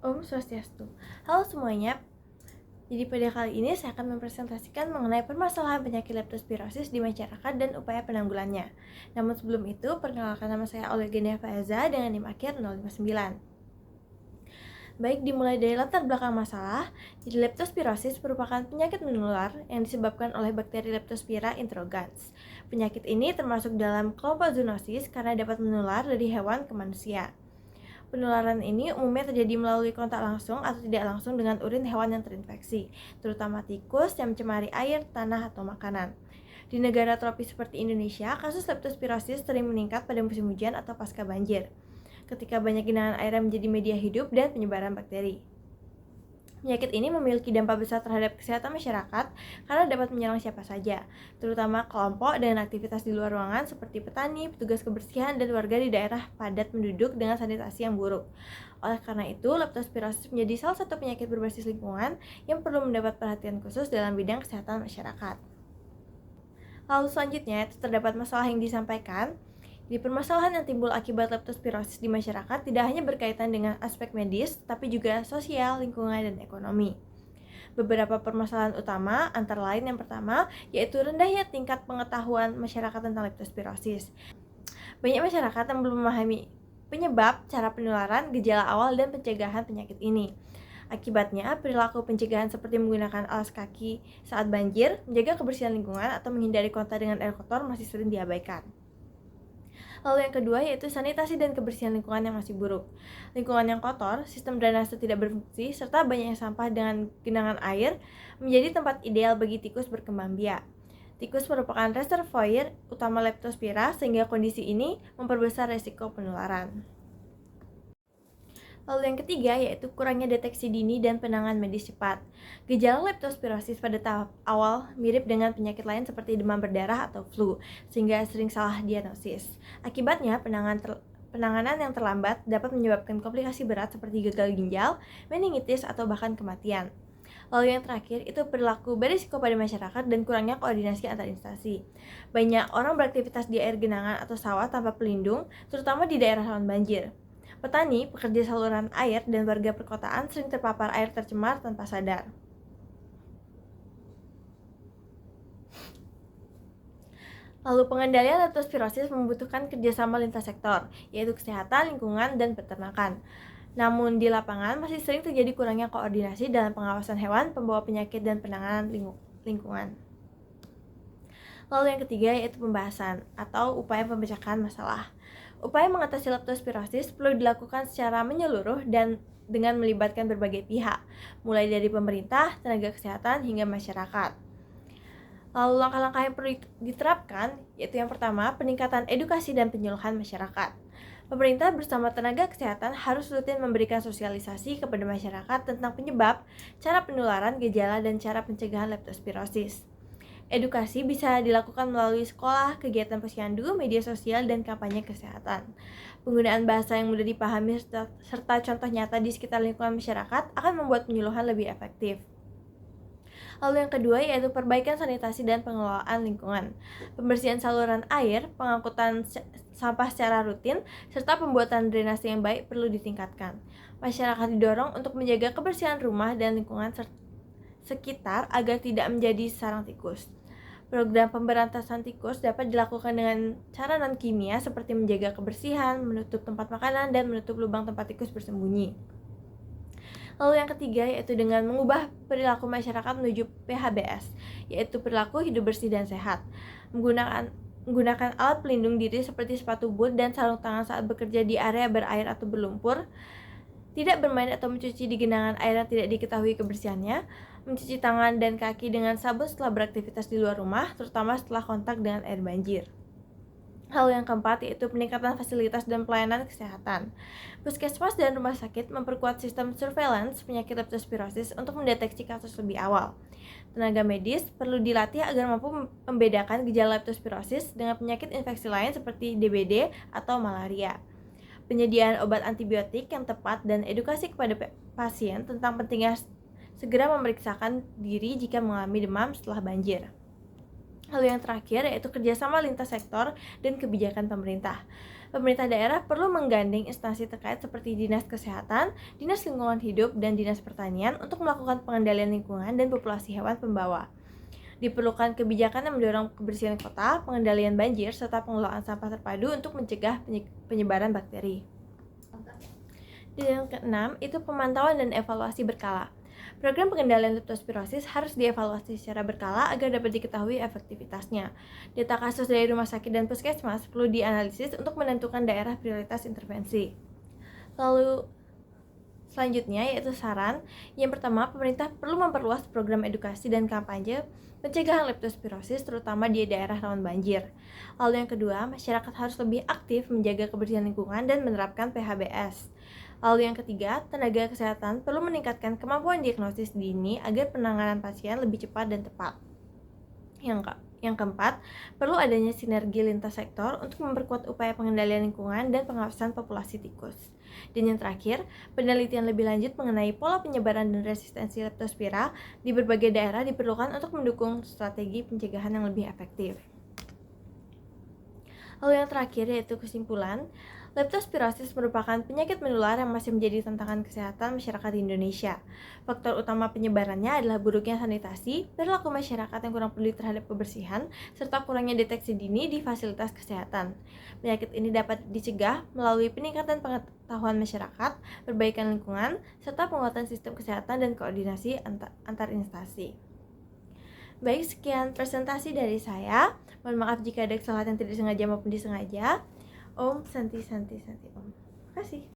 Om Swastiastu. Halo semuanya. Jadi pada kali ini saya akan mempresentasikan mengenai permasalahan penyakit leptospirosis di masyarakat dan upaya penanggulannya. Namun sebelum itu, perkenalkan nama saya Olegenia Faeza dengan NIM akhir 059. Baik, dimulai dari latar belakang masalah. Jadi leptospirosis merupakan penyakit menular yang disebabkan oleh bakteri Leptospira interrogans. Penyakit ini termasuk dalam kelompok zoonosis karena dapat menular dari hewan ke manusia. Penularan ini umumnya terjadi melalui kontak langsung atau tidak langsung dengan urin hewan yang terinfeksi, terutama tikus yang mencemari air, tanah, atau makanan. Di negara tropis seperti Indonesia, kasus leptospirosis sering meningkat pada musim hujan atau pasca banjir, ketika banyak genangan air yang menjadi media hidup dan penyebaran bakteri. Penyakit ini memiliki dampak besar terhadap kesehatan masyarakat karena dapat menyerang siapa saja, terutama kelompok dengan aktivitas di luar ruangan seperti petani, petugas kebersihan, dan warga di daerah padat penduduk dengan sanitasi yang buruk. Oleh karena itu, leptospirosis menjadi salah satu penyakit berbasis lingkungan yang perlu mendapat perhatian khusus dalam bidang kesehatan masyarakat. Lalu selanjutnya, terdapat masalah yang disampaikan. Di permasalahan yang timbul akibat leptospirosis di masyarakat tidak hanya berkaitan dengan aspek medis, tapi juga sosial, lingkungan, dan ekonomi. Beberapa permasalahan utama, antara lain yang pertama, yaitu rendahnya tingkat pengetahuan masyarakat tentang leptospirosis. Banyak masyarakat yang belum memahami penyebab, cara penularan, gejala awal, dan pencegahan penyakit ini. Akibatnya, perilaku pencegahan seperti menggunakan alas kaki saat banjir, menjaga kebersihan lingkungan, atau menghindari kontak dengan air kotor masih sering diabaikan. Lalu yang kedua yaitu sanitasi dan kebersihan lingkungan yang masih buruk. Lingkungan yang kotor, sistem drainase tidak berfungsi, serta banyaknya sampah dengan genangan air menjadi tempat ideal bagi tikus berkembang biak. Tikus merupakan reservoir utama Leptospira sehingga kondisi ini memperbesar resiko penularan. Lalu yang ketiga yaitu kurangnya deteksi dini dan penanganan medis cepat. Gejala leptospirosis pada tahap awal mirip dengan penyakit lain seperti demam berdarah atau flu, sehingga sering salah diagnosis. Akibatnya, penanganan yang terlambat dapat menyebabkan komplikasi berat seperti gagal ginjal, meningitis, atau bahkan kematian. Lalu yang terakhir itu perilaku berisiko pada masyarakat dan kurangnya koordinasi antar instansi. Banyak orang beraktivitas di air genangan atau sawah tanpa pelindung, terutama di daerah rawan banjir. Petani, pekerja saluran air, dan warga perkotaan sering terpapar air tercemar tanpa sadar. Lalu pengendalian leptospirosis membutuhkan kerjasama lintas sektor, yaitu kesehatan, lingkungan, dan peternakan. Namun di lapangan masih sering terjadi kurangnya koordinasi dalam pengawasan hewan, pembawa penyakit, dan penanganan lingkungan. Lalu yang ketiga yaitu pembahasan atau upaya pemecahan masalah. Upaya mengatasi leptospirosis perlu dilakukan secara menyeluruh dan dengan melibatkan berbagai pihak, mulai dari pemerintah, tenaga kesehatan, hingga masyarakat. Lalu langkah-langkah yang perlu diterapkan yaitu yang pertama, peningkatan edukasi dan penyuluhan masyarakat. Pemerintah bersama tenaga kesehatan harus rutin memberikan sosialisasi kepada masyarakat tentang penyebab, cara penularan, gejala, dan cara pencegahan leptospirosis. Edukasi bisa dilakukan melalui sekolah, kegiatan posyandu, media sosial, dan kampanye kesehatan. Penggunaan bahasa yang mudah dipahami serta contoh nyata di sekitar lingkungan masyarakat akan membuat penyuluhan lebih efektif. Lalu yang kedua yaitu perbaikan sanitasi dan pengelolaan lingkungan. Pembersihan saluran air, pengangkutan sampah secara rutin, serta pembuatan drainase yang baik perlu ditingkatkan. Masyarakat didorong untuk menjaga kebersihan rumah dan lingkungan sekitar agar tidak menjadi sarang tikus. Program pemberantasan tikus dapat dilakukan dengan cara non-kimia seperti menjaga kebersihan, menutup tempat makanan, dan menutup lubang tempat tikus bersembunyi. Lalu yang ketiga yaitu dengan mengubah perilaku masyarakat menuju PHBS, yaitu perilaku hidup bersih dan sehat. Menggunakan alat pelindung diri seperti sepatu boot dan sarung tangan saat bekerja di area berair atau berlumpur, tidak bermain atau mencuci di genangan air yang tidak diketahui kebersihannya, mencuci tangan dan kaki dengan sabun setelah beraktivitas di luar rumah, terutama setelah kontak dengan air banjir. Hal yang keempat yaitu peningkatan fasilitas dan pelayanan kesehatan. Puskesmas dan rumah sakit memperkuat sistem surveillance penyakit leptospirosis untuk mendeteksi kasus lebih awal. Tenaga medis perlu dilatih agar mampu membedakan gejala leptospirosis dengan penyakit infeksi lain seperti DBD atau malaria. Penyediaan obat antibiotik yang tepat dan edukasi kepada pasien tentang pentingnya segera memeriksakan diri jika mengalami demam setelah banjir. Lalu yang terakhir yaitu kerjasama lintas sektor dan kebijakan pemerintah. Pemerintah daerah perlu menggandeng instansi terkait seperti Dinas Kesehatan, Dinas Lingkungan Hidup, dan Dinas Pertanian untuk melakukan pengendalian lingkungan dan populasi hewan pembawa. Diperlukan kebijakan yang mendorong kebersihan kota, pengendalian banjir, serta pengelolaan sampah terpadu untuk mencegah penyebaran bakteri. Dan yang keenam, itu pemantauan dan evaluasi berkala. Program pengendalian leptospirosis harus dievaluasi secara berkala agar dapat diketahui efektivitasnya. Data kasus dari rumah sakit dan puskesmas perlu dianalisis untuk menentukan daerah prioritas intervensi. Lalu selanjutnya yaitu saran. Yang pertama, pemerintah perlu memperluas program edukasi dan kampanye pencegahan leptospirosis terutama di daerah rawan banjir. Lalu yang kedua, masyarakat harus lebih aktif menjaga kebersihan lingkungan dan menerapkan PHBS. Lalu yang ketiga, tenaga kesehatan perlu meningkatkan kemampuan diagnosis dini agar penanganan pasien lebih cepat dan tepat. Yang keempat, perlu adanya sinergi lintas sektor untuk memperkuat upaya pengendalian lingkungan dan pengawasan populasi tikus. Dan yang terakhir, penelitian lebih lanjut mengenai pola penyebaran dan resistensi leptospira di berbagai daerah diperlukan untuk mendukung strategi pencegahan yang lebih efektif. Lalu yang terakhir yaitu kesimpulan, leptospirosis merupakan penyakit menular yang masih menjadi tantangan kesehatan masyarakat di Indonesia. Faktor utama penyebarannya adalah buruknya sanitasi, perilaku masyarakat yang kurang peduli terhadap kebersihan, serta kurangnya deteksi dini di fasilitas kesehatan. Penyakit ini dapat dicegah melalui peningkatan pengetahuan masyarakat, perbaikan lingkungan, serta penguatan sistem kesehatan dan koordinasi antar instansi. Baik, sekian presentasi dari saya. Mohon maaf jika ada kesalahan yang tidak disengaja maupun disengaja. Om Santi Santi Santi Om. Terima kasih.